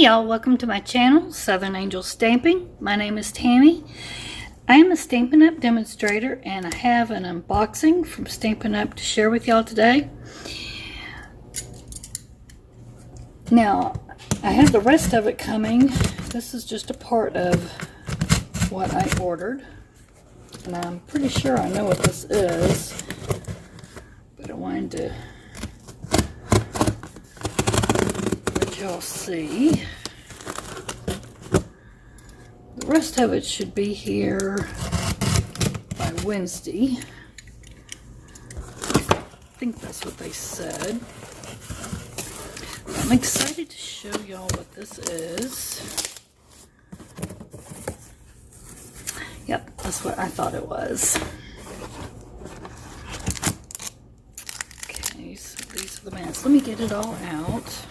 Hey y'all, welcome to my channel, Southern Angel Stamping. My name is Tammy. I am a Stampin' Up! Demonstrator and I have an unboxing from Stampin' Up! To share with y'all today. Now, I have the rest of it coming. This is just a part of what I ordered. And I'm pretty sure I know what this is. But I wanted to y'all see. The rest of it should be here by Wednesday. I think that's what they said. I'm excited to show y'all what this is. Yep, that's what I thought it was. Okay, so these are the mats. Let me get it all out.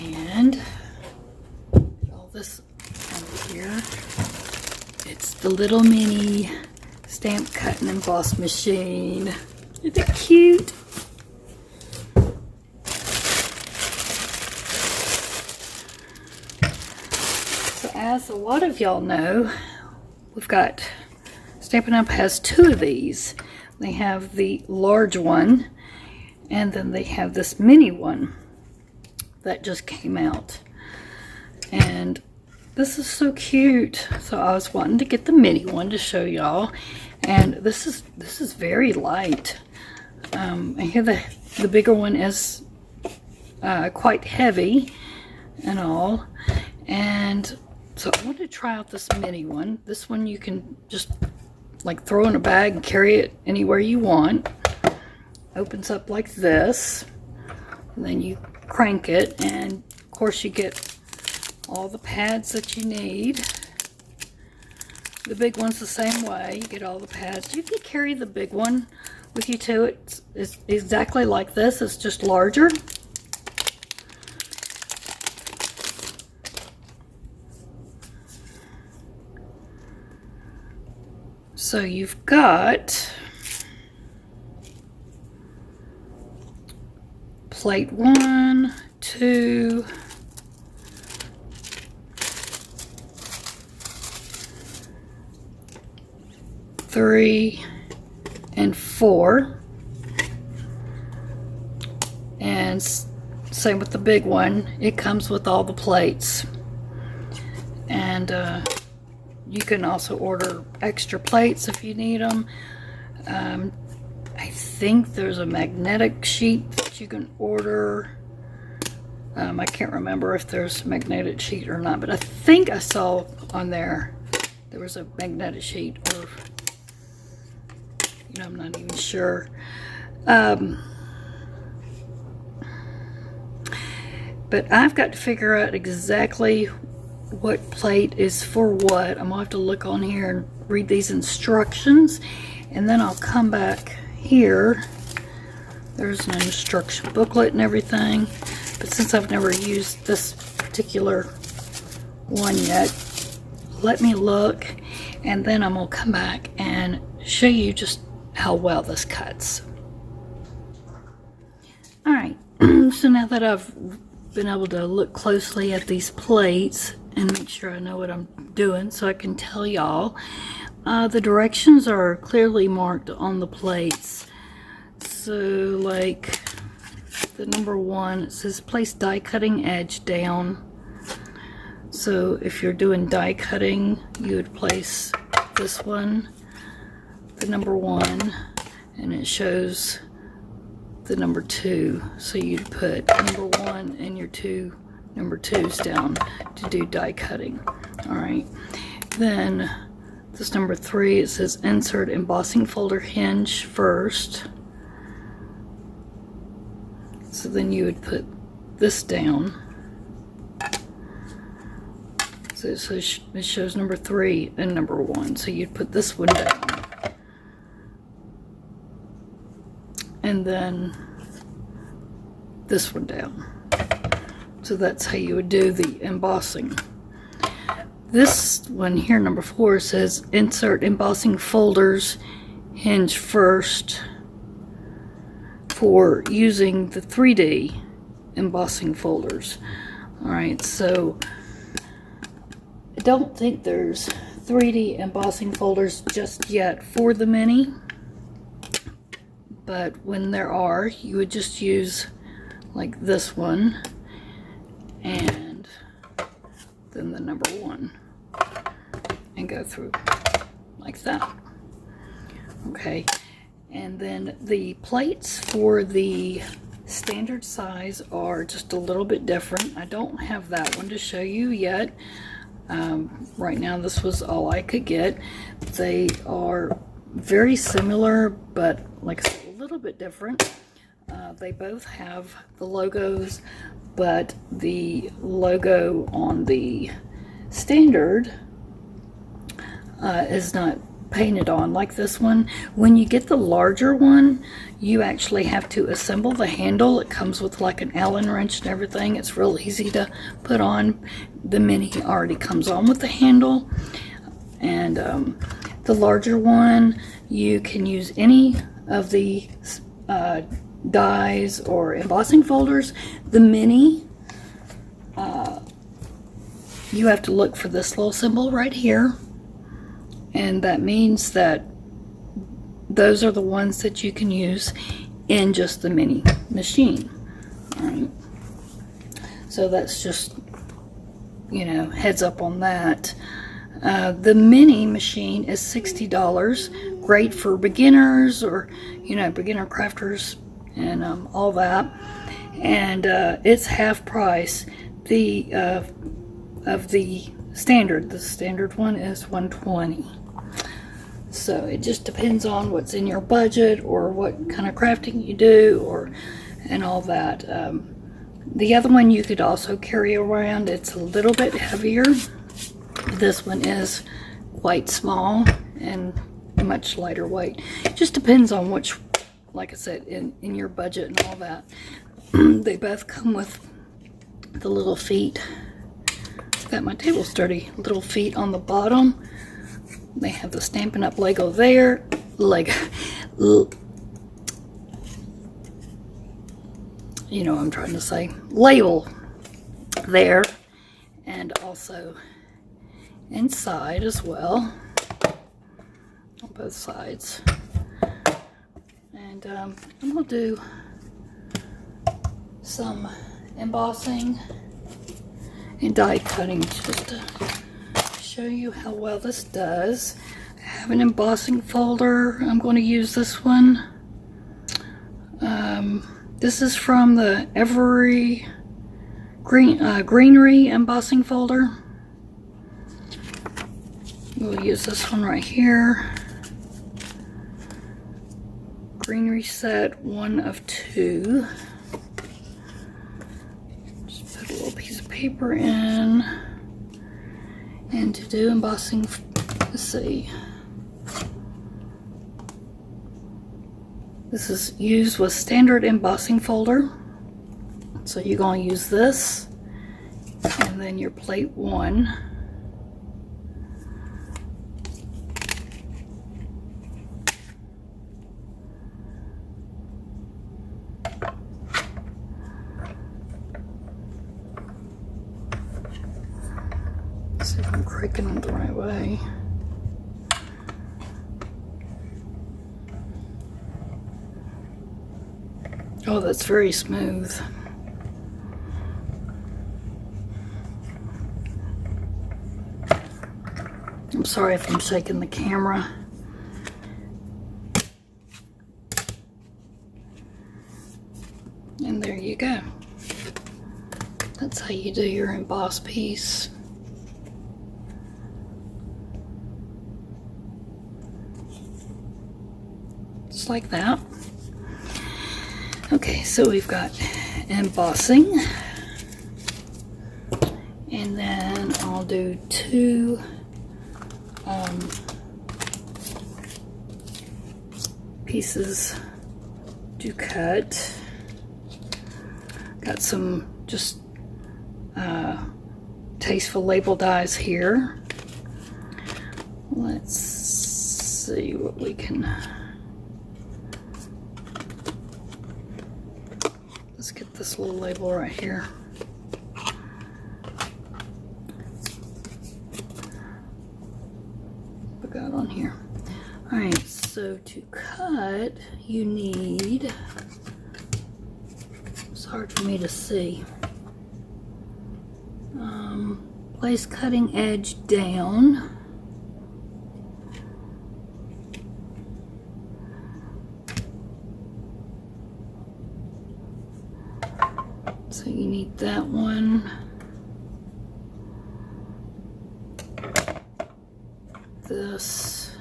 And all this over here, it's the little mini stamp cut and emboss machine. Isn't it cute? So as a lot of y'all know, Stampin' Up! Has two of these. They have the large one and then they have this mini one that just came out, and this is so cute. So I was wanting to get the mini one to show y'all, and this is very light. I hear the bigger one is quite heavy and all, and so I wanted to try out this mini one. This one you can just like throw in a bag and carry it anywhere you want. Opens up like this, and then you crank it, and of course you get all the pads that you need. The big one's the same way. You get all the pads. You can carry the big one with you too. It's exactly like this. It's just larger. So you've got plate 1, 2, 3, and 4, and same with the big one. It comes with all the plates, and you can also order extra plates if you need them. I think there's a magnetic sheet that you can order. I can't remember if there's a magnetic sheet or not, but I think I saw on there was a magnetic sheet, or I'm not even sure. But I've got to figure out exactly what plate is for what. I'm gonna have to look on here and read these instructions, and then I'll come back here. There's an instruction booklet and everything, but since I've never used this particular one yet, let me look, and then I'm gonna come back and show you just how well this cuts. Alright, so now that I've been able to look closely at these plates and make sure I know what I'm doing so I can tell y'all, the directions are clearly marked on the plates. So like the number 1, it says place die cutting edge down. So if you're doing die cutting, you would place this one, the number 1, and it shows the number 2. So you'd put number 1 and your 2 number 2s down to do die cutting. Alright, then this number 3, it says insert embossing folder hinge first. So then you would put this down. So it shows number 3 and number 1. So you'd put this one down. And then this one down. So that's how you would do the embossing. This one here, number 4, says insert embossing folders hinge first for using the 3D embossing folders. Alright, so I don't think there's 3D embossing folders just yet for the mini, but when there are, you would just use like this one and then the number 1 and go through like that. Okay, and then the plates for the standard size are just a little bit different. I don't have that one to show you yet. Right now this was all I could get. They are very similar, but like I said, a little bit different. They both have the logos, but the logo on the standard is not painted on like this one. When you get the larger one, you actually have to assemble the handle. It comes with like an Allen wrench and everything. It's real easy to put on. The mini already comes on with the handle, and the larger one, you can use any of the dies or embossing folders. The mini, you have to look for this little symbol right here, and that means that those are the ones that you can use in just the mini machine. Alright, so that's just, you know, heads up on that. The mini machine is $60, great for beginners or, you know, beginner crafters and all that, and it's half price of the standard. The standard one is $120. So it just depends on what's in your budget or what kind of crafting you do, or and all that. The other one you could also carry around. It's a little bit heavier. This one is quite small and much lighter weight. It just depends on which, like I said, in your budget and all that. They both come with the little feet. Got my table sturdy little feet on the bottom. They have the Stampin' Up! Lego there. You know what I'm trying to say. Label there. And also inside as well. On both sides. And I'm going to do some embossing and die cutting just to show you how well this does. I have an embossing folder. I'm going to use this one. This is from the Greenery embossing folder. We'll use this one right here. Greenery set 1 of 2. Just put a little piece of paper in. And to do embossing, let's see. This is used with standard embossing folder. So you're going to use this, and then your plate 1. Let's see if I'm creaking it the right way. Oh, that's very smooth. I'm sorry if I'm shaking the camera. And there you go. That's how you do your emboss piece. Just like that. Okay, so we've got embossing, and then I'll do 2 pieces to cut. Got some just tasteful label dies here. Let's see what we can. Let's get this little label right here. Forgot on here. Alright, so to cut, you need, it's hard for me to see, place cutting edge down. So you need that one. This.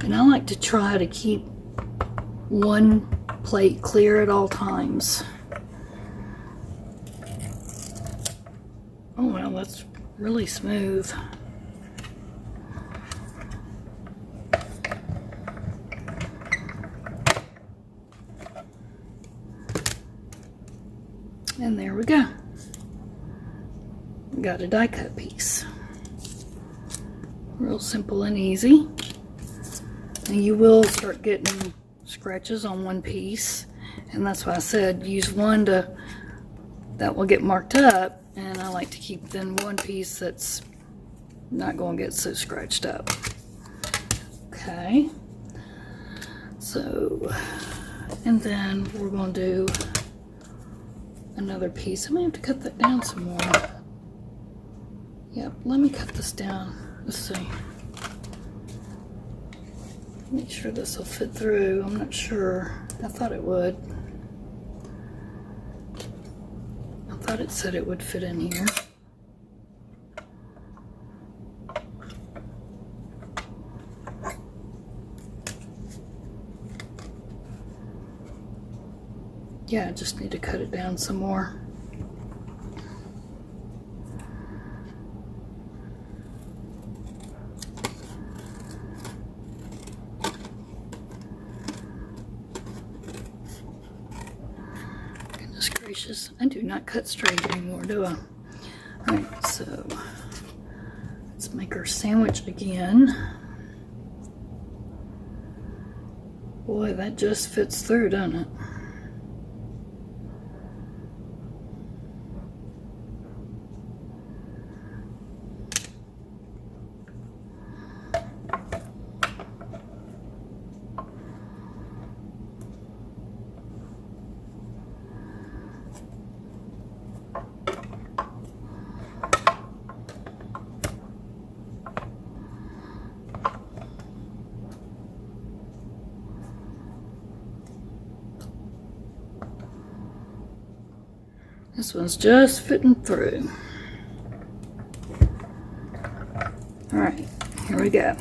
And I like to try to keep one plate clear at all times. Oh well, that's really smooth. And there we go. We got a die cut piece. Real simple and easy. And you will start getting scratches on one piece, and that's why I said use one that will get marked up, and I like to keep then one piece that's not going to get so scratched up. Okay, so, and then we're going to do another piece. I may have to cut that down some more. Yep, let me cut this down. Let's see. Make sure this will fit through. I'm not sure. I thought it would. I thought it said it would fit in here. Yeah, I just need to cut it down some more. Goodness gracious, I do not cut straight anymore, do I? Alright, so let's make our sandwich again. Boy, that just fits through, doesn't it? This one's just fitting through. All right, here we go.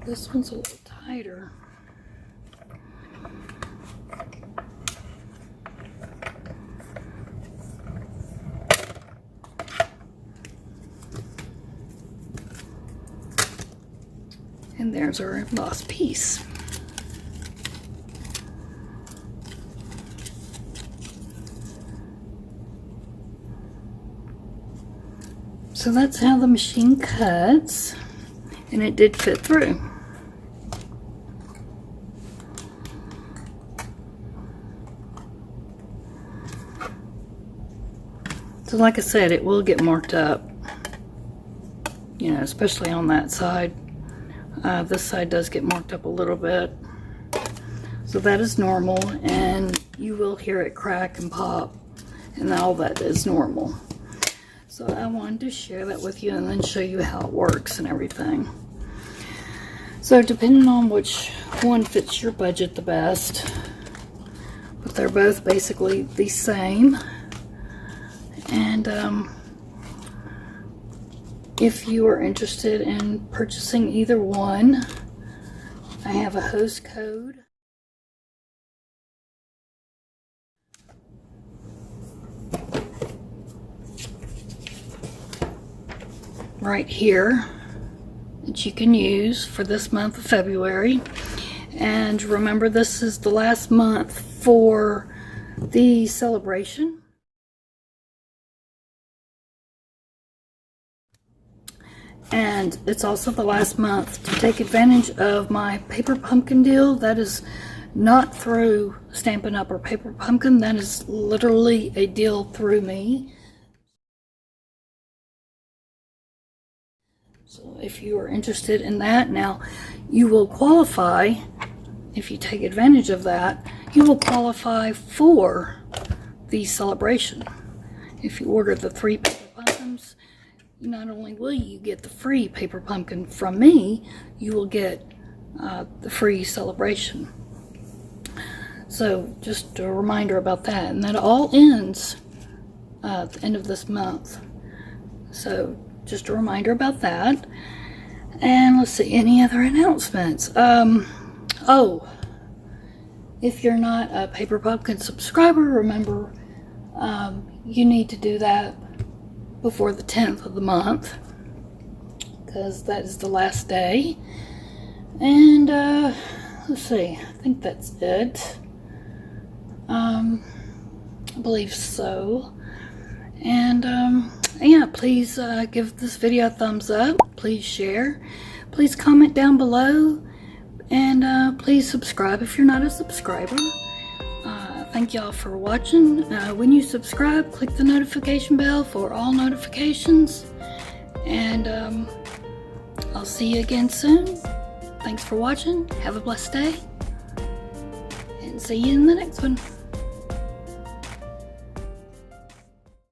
This one's a little tighter. And there's our embossed piece. So that's how the machine cuts, and it did fit through. So like I said, it will get marked up, you know, especially on that side. This side does get marked up a little bit. So that is normal, and you will hear it crack and pop, and all that is normal. So I wanted to share that with you and then show you how it works and everything. So depending on which one fits your budget the best, but they're both basically the same. And if you are interested in purchasing either one, I have a host code right here that you can use for this month of February. And remember, this is the last month for the celebration. And it's also the last month to take advantage of my paper pumpkin deal. That is not through Stampin' Up! Or Paper Pumpkin. That is literally a deal through me. So if you are interested in that, now you will qualify, if you take advantage of that, you will qualify for the celebration. If you order the 3 paper pumpkins, not only will you get the free paper pumpkin from me, you will get the free celebration. So just a reminder about that. And that all ends at the end of this month. So just a reminder about that. And let's see, any other announcements? Oh, if you're not a Paper Pumpkin subscriber, remember you need to do that before the 10th of the month, because that is the last day. And let's see, I think that's it. I believe so. And yeah, please give this video a thumbs up, please share, please comment down below, and please subscribe if you're not a subscriber. Thank y'all for watching. When you subscribe, click the notification bell for all notifications, and I'll see you again soon. Thanks for watching. Have a blessed day, and see you in the next one.